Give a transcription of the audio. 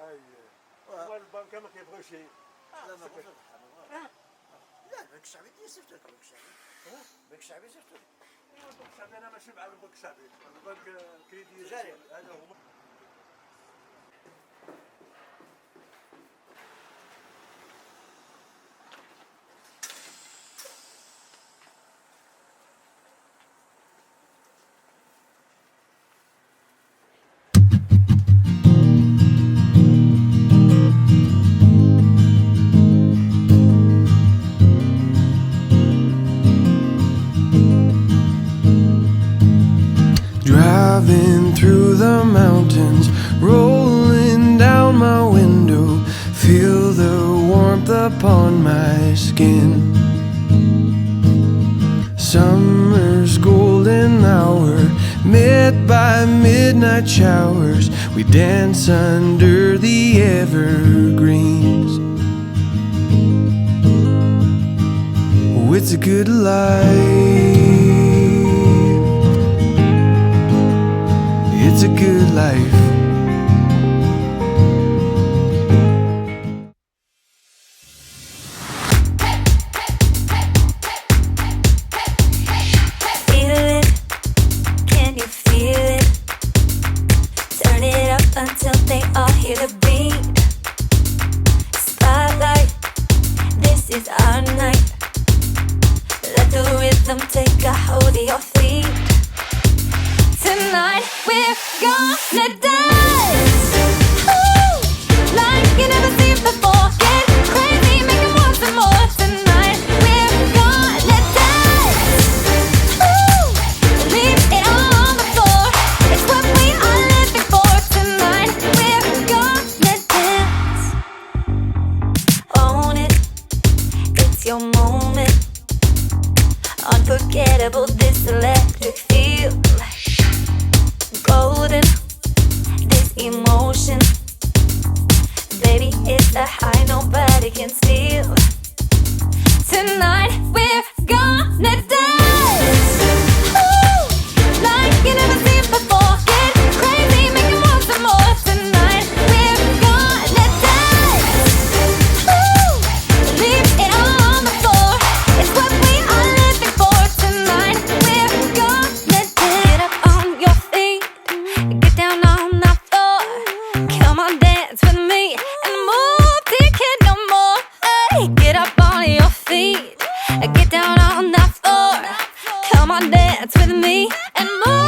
هو البنكة ما كيبغيوش لا ما بغيتش نضحك. لا البنك الشعبي يصيفطوا لك البنك الشعبي. البنك الشعبي يصيفطوا لك. البنك الشعبي أنا ماشي مع البنك الشعبي، البنك كريدي جاري. هذا هو. Driving through the mountains, rolling down my window, feel the warmth upon my skin. Summer's golden hour, met by midnight showers, we dance under the evergreens. Oh, it's a good life. It's a good life. Feel it, can you feel it? Turn it up until they all hear the beat. Spotlight, this is our night. Let the rhythm take a hold of your feet. Tonight we're gonna dance, ooh, like you never seen before. Get crazy, make it want some more. Tonight we're gonna dance, ooh, leave it all on the floor. It's what we are living for. Tonight we're gonna dance. Own it, it's your moment. Unforgettable, this electric feel. Golden, this emotion. Baby, it's a high nobody can steal. Tonight we're gonna dance, ooh, like you never seen before. Get crazy, make it want some more. Tonight we're gonna dance, ooh, leave it all on the floor. It's what we are living for. Tonight we're gonna dance. Get up on your feet, get down on the floor. Come on, dance with me and move till you can't no more. Hey, get up on your feet, get down on the floor. Come on, dance with me and move.